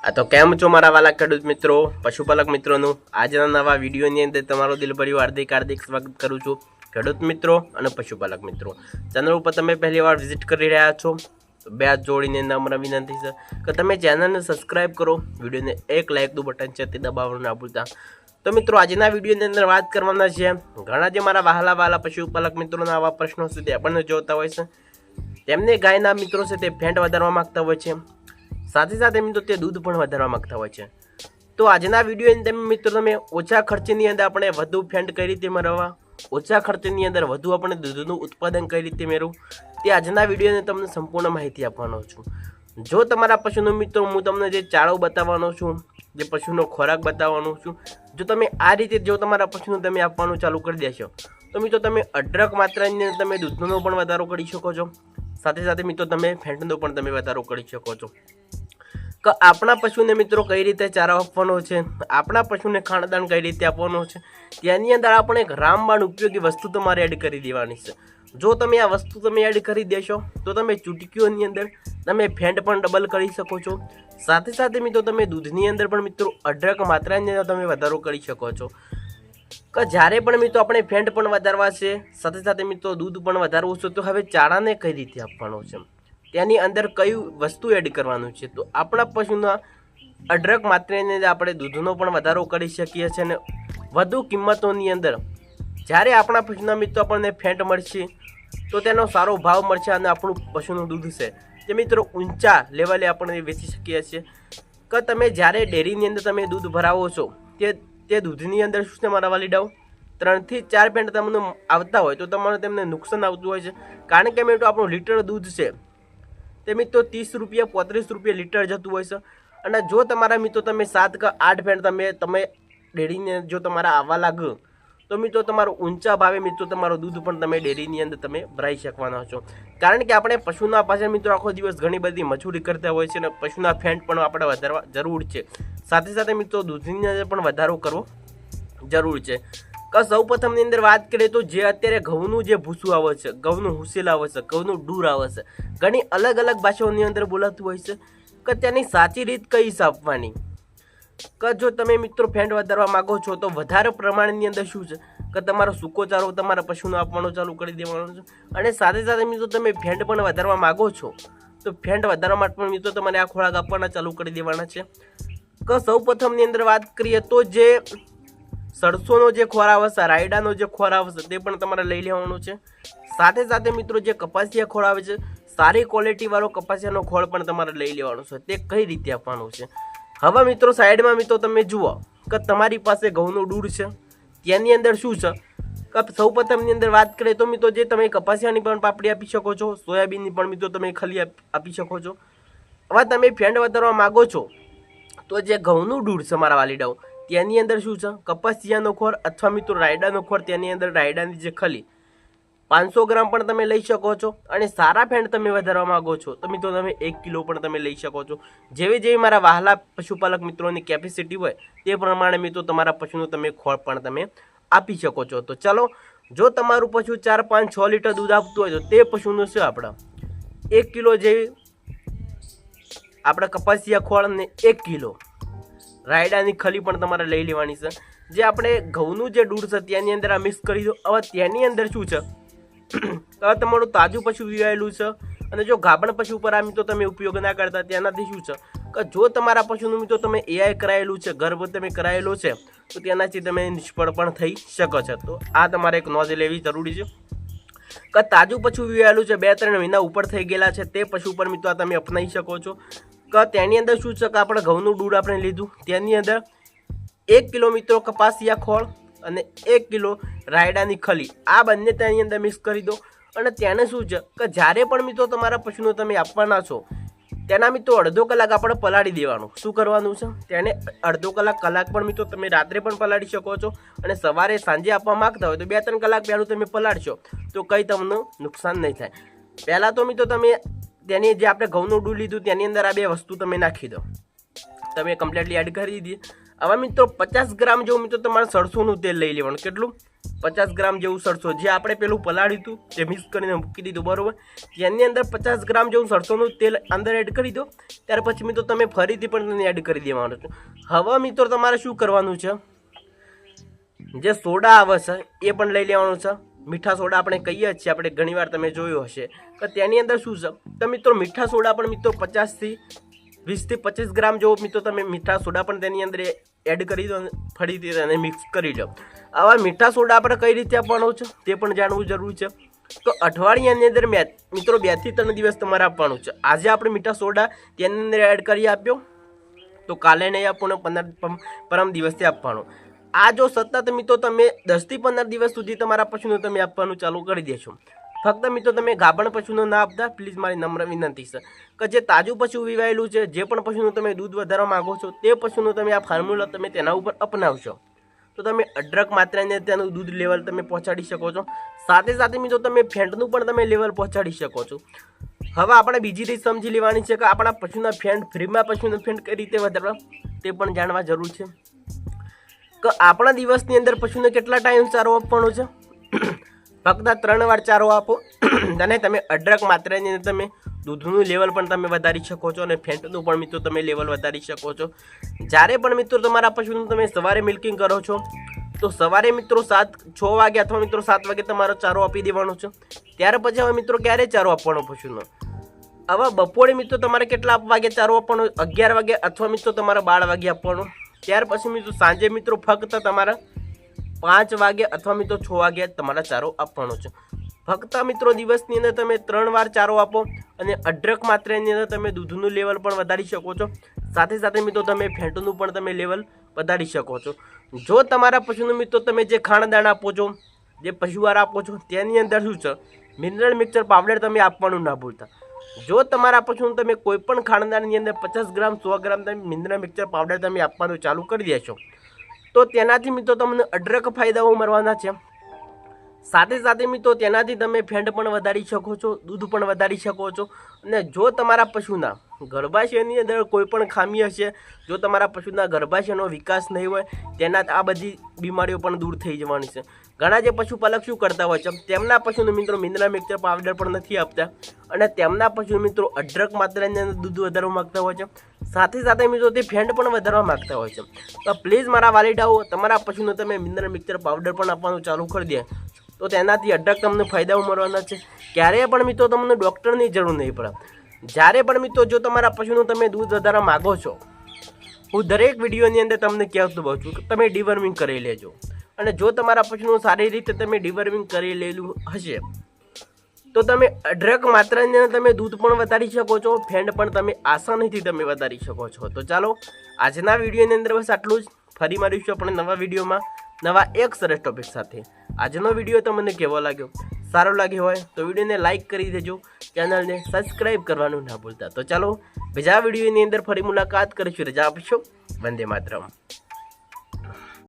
આ તો કેમ છો મારા વાલા ખેડૂત મિત્રો, પશુપાલક મિત્રોનું આજના નવા વિડીયોની અંદર તમારો દિલભર્યું હાર્દિક સ્વાગત કરું છું ખેડૂત મિત્રો અને પશુપાલક મિત્રો। ચેનલ ઉપર તમે પહેલી વાર વિઝિટ કરી રહ્યા છો તો બે હાથ જોડીને નમ્ર વિનંતી છે કે તમે ચેનલને સબસ્ક્રાઇબ કરો, વિડીયોને એક લાઇકનું બટન છે તે દબાવવાનું ના ભૂલતા। તો મિત્રો આજના વિડીયોની અંદર વાત કરવાના છે ઘણા જે મારા વહાલા પશુપાલક મિત્રોના આવા પ્રશ્નો છે તે આપણને જોતા હોય છે, તેમને ગાયના મિત્રો છે તે ફેંટ વધારવા માંગતા હોય છે, સાથે સાથે મિત્રો તે દૂધ પણ વધારવા માંગતા હોય છે। તો આજના વિડીયોની અંદર મિત્રો તમે ઓછા ખર્ચની અંદર આપણે વધુ ફેંટ કઈ રીતે મેળવવા, ઓછા ખર્ચની અંદર વધુ આપણે દૂધનું ઉત્પાદન કઈ રીતે મેળવવું તે આજના વિડીયોને તમને સંપૂર્ણ માહિતી આપવાનો છું। જો તમારા પશુનો મિત્રો હું તમને જે ચાળો બતાવવાનો છું, જે પશુનો ખોરાક બતાવવાનો છું, જો તમે આ રીતે જો તમારા પશુને તમે આપવાનું ચાલુ કરી દેશો તો મિત્રો તમે અઢળક માત્રાની અંદર તમે દૂધનો પણ વધારો કરી શકો છો, સાથે સાથે મિત્રો તમે ફેંટનો પણ તમે વધારો કરી શકો છો। કે આપણા પશુને મિત્રો કઈ રીતે ચારો આપવાનો છે, આપણા પશુને ખાણદાન કઈ રીતે આપવાનો છે, તેની અંદર આપણે એક રામબાણ ઉપયોગી વસ્તુ તમારે એડ કરી દેવાની છે। જો તમે આ વસ્તુ તમે એડ કરી દેશો તો તમે ચૂટકીઓની અંદર તમે ફેંટ પણ ડબલ કરી શકો છો, સાથે સાથે મિત્રો તમે દૂધની અંદર પણ મિત્રો અઢળક માત્રાની અંદર તમે વધારો કરી શકો છો। કે જ્યારે પણ મિત્રો આપણે ફેંટ પણ વધારવા છે, સાથે સાથે મિત્રો દૂધ પણ વધારવું છે, તો હવે ચારાને કઈ રીતે આપવાનો છે, તેની અંદર કઈ વસ્તુ એડ કરવાનું છે, તો આપણા પશુના અઢળક માત્રાની અંદર આપણે દૂધનો પણ વધારો કરી શકીએ છીએ અને વધુ કિંમતોની અંદર જ્યારે આપણા પશુના મિત્રો આપણને ફેંટ મળશે તો તેનો સારો ભાવ મળશે અને આપણું પશુનું દૂધ છે તે મિત્રો ઊંચા લેવલે આપણે વેચી શકીએ છીએ। કે તમે જ્યારે ડેરીની અંદર તમે દૂધ ભરાવો છો તે દૂધની અંદર શું છે મારા વાલીડાઓ 3 થી 4 ફેંટ તમને આવતા હોય તો તમારે તેમને નુકસાન આવતું હોય છે, કારણ કે મિત્રો આપણું લીટર દૂધ છે તે મિત્રો 30 રૂપિયા 35 રૂપિયા લીટર જતું હોય છે, અને જો તમારા મિત્રો તમે 7 કે 8 ફેંટ તમે ડેરીને જો તમારા આવવા લાગે તો મિત્રો તમારું ઊંચા ભાવે મિત્રો તમારું દૂધ પણ તમે ડેરીની અંદર તમે ભરાઈ શકવાના છો, કારણ કે આપણે પશુના પાછળ મિત્રો આખો દિવસ ઘણી બધી મજૂરી કરતા હોય છે અને પશુના ફેંટ પણ આપણે વધારવા જરૂર છે, સાથે સાથે મિત્રો દૂધની અંદર પણ વધારો કરવો જરૂર છે। કે સૌ પ્રથમની અંદર વાત કરીએ તો જે અત્યારે ઘઉંનું જે ભૂસું આવે છે, ઘઉંનું હુસેલ આવે છે, ઘઉંનું ડૂર આવે છે, ઘણી અલગ અલગ ભાષાઓની અંદર બોલાતું હોય છે કે તેની સાચી રીત કઈ છે આપવાની। કે જો તમે મિત્રો ફેંટ વધારવા માંગો છો તો વધારે પ્રમાણની અંદર શું છે કે તમારો સૂકો ચારો તમારા પશુને આપવાનો ચાલુ કરી દેવાનો છે, અને સાથે સાથે મિત્રો તમે ફેંટ પણ વધારવા માંગો છો તો ફેંટ વધારવા માટે પણ મિત્રો તમારે આ ખોરાક આપવાના ચાલુ કરી દેવાના છે। કે સૌ પ્રથમની અંદર વાત કરીએ તો જે સરસોનો જે ખોરાક હશે, રાયડાનો જે ખોરાક હશે તે પણ તમારે લઈ લેવાનો છે, સાથે સાથે મિત્રો જે કપાસિયા ખોળ આવે છે, સારી ક્વોલિટીવાળો કપાસિયાનો ખોળ પણ તમારે લઈ લેવાનો છે, તે કઈ રીતે આપવાનું છે। હવે મિત્રો સાઈડમાં મિત્રો તમે જુઓ કે તમારી પાસે ઘઉંનો ડૂર છે, તેની અંદર શું છે કે સૌ પ્રથમની અંદર વાત કરીએ તો મિત્રો જે તમે કપાસિયાની પણ પાપડી આપી શકો છો, સોયાબીનની પણ મિત્રો તમે ખલી આપી શકો છો। હવે તમે ફેંટ વધારવા માગો છો તો જે ઘઉંનું ડૂર છે મારા વાલીડાઓ તેની અંદર શું છે કપાસિયાનો ખોર અથવા મિત્રો રાયડાનો ખોર, તેની અંદર રાયડાની જે ખલી 500 ગ્રામ પણ તમે લઈ શકો છો, અને સારા ફેંટ તમે વધારવા માંગો છો તો મિત્રો તમે 1 કિલો પણ તમે લઈ શકો છો। જેવી મારા વહાલા પશુપાલક મિત્રોની કેપેસિટી હોય તે પ્રમાણે મિત્રો તમારા પશુનું તમે ખોળ પણ તમે આપી શકો છો। તો ચાલો, જો તમારું પશુ 4, 5, 6 લીટર દૂધ આપતું હોય તો તે પશુનું છે આપણે 1 કિલો જેવી આપણે કપાસિયા ખોળ ને 1 કિલો રાયડાની ખલી પણ તમારે લઈ લેવાની છે। જે આપણે ઘઉંનું જે દૂધ છે તેની અંદર આ મિક્સ કરી દો। હવે તેની અંદર શું છે હવે તમારું તાજું પશુ વિવાયેલું છે, અને જો ગાભણ પશુ ઉપર આ મિત્રો તમે ઉપયોગ ના કરતા તેનાથી શું છે કે જો તમારા પશુનું મિત્રો તમે એઆઈ કરાયેલું છે, ગર્ભ તમે કરાયેલો છે તો તેનાથી તમે નિષ્ફળ પણ થઈ શકો છો। તો આ તમારે એક નોંધ લેવી જરૂરી છે કે તાજું પશુ વિવાયેલું છે, 2-3 મહિના ઉપર થઈ ગયેલા છે તે પશુ પર મિત્રો તમે અપનાવી શકો છો। કે તેની અંદર શું છે કે આપણે ઘઉંનું દૂધ આપણે લીધું, તેની અંદર 1 કિલો મિત્રો કપાસિયા ખોળ અને 1 કિલો રાયડાની ખલી આ બંને તેની અંદર મિક્સ કરી દો, અને તેને શું છે કે જ્યારે પણ મિત્રો તમારા પશુને તમે આપવાના છો તેના મિત્રો અડધો કલાક આપણે પલાળી દેવાનું। શું કરવાનું છે તેને અડધો કલાક પણ મિત્રો તમે રાત્રે પણ પલાળી શકો છો, અને સવારે સાંજે આપવા માંગતા હોય તો 2-3 કલાક પહેલું તમે પલાળશો તો કંઈ તમને નુકસાન નહીં થાય। પહેલાં તો મિત્રો તમે તેની જે આપણે ઘઉંનું દૂધ લીધું તેની અંદર આ બે વસ્તુ તમે નાખી દો, તમે કમ્પ્લીટલી એડ કરી દીધી। હવે મિત્રો 50 ગ્રામ જેવું મિત્રો તમારે સરસોનું તેલ લઈ લેવાનું। કેટલું? 50 ગ્રામ જેવું સરસો, જે આપણે પેલું પલાળ્યું હતું તે મિક્સ કરીને મૂકી દીધું, બરાબર. તેની અંદર 50 ગ્રામ જેવું સરસોનું તેલ અંદર એડ કરી દો. ત્યાર પછી મિત્રો તમે ફરીથી પણ તેને એડ કરી દેવાનું છે. હવે મિત્રો તમારે શું કરવાનું છે, જે સોડા આવે છે એ પણ લઈ લેવાનું છે. મીઠા સોડા આપણે કહીએ છીએ, આપણે ઘણીવાર તમે જોયું હશે કે તેની અંદર શું છે, તો મિત્રો મીઠા સોડા પણ મિત્રો 20 થી 25 ગ્રામ જેવો મિત્રો તમે મીઠા સોડા પણ તેની અંદર એડ કરી દો, ફરીથી તેને મિક્સ કરી લો. આવા મીઠા સોડા આપણે કઈ રીતે આપવાનો છે તે પણ જાણવું જરૂરી છે. તો અઠવાડિયાની અંદર મિત્રો 2 થી 3 દિવસ તમારે આપવાનું છે. આજે આપણે મીઠા સોડા તેની અંદર એડ કરી આપ્યો તો કાલે નહીં આપવાનું, પરમ દિવસથી આપવાનું. આ જો સતત મિત્રો તમે 10 થી 15 દિવસ સુધી તમારા પશુને તમે આપવાનું ચાલુ કરી દેશો. ફક્ત મિત્રો તમે ગાભણ પશુને ના આપતા, પ્લીઝ મારી નમ્ર વિનંતી છે કે જે તાજું પશુ વિવાયેલું છે, જે પણ પશુનું તમે દૂધ વધારવા માગો છો તે પશુનું તમે આ ફોર્મ્યુલા તમે તેના ઉપર અપનાવશો તો તમે અઢળક માત્રાને તેનું દૂધ લેવલ તમે પહોંચાડી શકો છો. સાથે સાથે મિત્રો તમે ફેંટનું પણ તમે લેવલ પહોંચાડી શકો છો. હવે આપણે બીજી રીત સમજી લેવાની છે કે આપણા પશુના ફેંટ, ફ્રીમાં પશુના ફેંટ કઈ રીતે વધારવા તે પણ જાણવા જરૂર છે. કે આપણા દિવસની અંદર પશુને કેટલા ટાઈમ ચારો આપવાનો છે, ફક્ત 3 વાર ચારો આપો અને તમે અઢળક માત્રાની અંદર તમે દૂધનું લેવલ પણ તમે વધારી શકો છો અને ફેંટનું પણ મિત્રો તમે લેવલ વધારી શકો છો. જ્યારે પણ મિત્રો તમારા પશુનું તમે સવારે મિલ્કિંગ કરો છો તો સવારે મિત્રો 6 વાગે અથવા મિત્રો 7 વાગે તમારો ચારો આપી દેવાનો છે. ત્યાર પછી હવે મિત્રો ક્યારે ચારો આપવાનો પશુનો, હવે બપોરે મિત્રો તમારે કેટલા વાગે ચારો આપવાનો, 11 વાગે અથવા મિત્રો તમારે 12 વાગે આપવાનો. ત્યાર પછી મિત્રો સાંજે મિત્રો ફક્ત તમારા 5 વાગે અથવા મિત્રો 6 વાગે તમારા ચારો આપવાનો છે. ફક્ત મિત્રો દિવસની અંદર તમે 3 વાર ચારો આપો અને અઢળક માત્રાની અંદર તમે દૂધનું લેવલ પણ વધારી શકો છો. સાથે સાથે મિત્રો તમે ફેંટનું પણ તમે લેવલ વધારી શકો છો. જો તમારા પશુનું મિત્રો તમે જે ખાણદાણ આપો છો, જે પશુઆહાર આપો છો તેની અંદર શું છે, મિનરલ મિક્સર પાવડર તમે આપવાનું ના ભૂલતા. જો તમારા પશુનું તમે કોઈ પણ ખાણદાણની અંદર 50 ગ્રામ 100 ગ્રામ તમે મિનરલ મિક્સર પાવડર તમે આપવાનું ચાલુ કરી દેશો તો તેનાથી મિત્રો તમને અઢળક ફાયદાઓ મળવાના છે. સાથે સાથે મિત્રો તેનાથી તમે ફેંટ પણ વધારી શકો છો, દૂધ પણ વધારી શકો છો. અને જો તમારા પશુના ગર્ભાશયની અંદર કોઈ પણ ખામી હશે, જો તમારા પશુના ગર્ભાશયનો વિકાસ નહીં હોય, તેના આ બધી બીમારીઓ પણ દૂર થઈ જવાની છે. ઘણા જે પશુપાલક શું કરતા હોય છે, તેમના પશુને મિત્રો મિનરલ મિક્સર પાવડર પણ નથી આપતા અને તેમના પશુ મિત્રો અઢળક માત્રાની અંદર દૂધ વધારવા માગતા હોય છે. સાથે સાથે મિત્રો તે ફેંટ પણ વધારવા માગતા હોય છે. તો પ્લીઝ મારા વાલીડાઓ, તમારા પશુને તમે મિનરલ મિક્સર પાવડર પણ આપવાનું ચાલુ કરી દે તો તેનાથી અઢળક તમને ફાયદાઓ મળવાના છે. ક્યારેય પણ મિત્રો તમને ડૉક્ટરની જરૂર નહીં પડે. જ્યારે પણ મિત્રો જો તમારા પશુનું તમે દૂધ વધારવા માગો છો, હું દરેક વિડીયોની અંદર તમને કહેતો હોઉં છું કે તમે ડિવર્મિંગ કરી લેજો. અને જો તમારા પશુનું સારી રીતે તમે ડિવર્મિંગ કરી લેલું હશે તો તમે અઢળક માત્રાની અંદર તમે દૂધ પણ વધારી શકો છો, ફેંટ પણ તમે આસાનીથી તમે વધારી શકો છો. તો ચાલો આજના વિડીયોની અંદર બસ આટલું જ. ફરી મળીશું આપણે નવા વિડીયોમાં નવા એક સરસ ટોપિક સાથે. આજનો વિડીયો તમને કેવો લાગ્યો, સારો લાગ્યો હોય તો વિડીયોને લાઇક કરી દેજો, ચેનલને સબસ્ક્રાઈબ કરવાનું ના ભૂલતા. તો ચાલો બીજા વિડીયોની અંદર ફરી મુલાકાત કરીશું. રજા આપશો. વંદે માતરમ.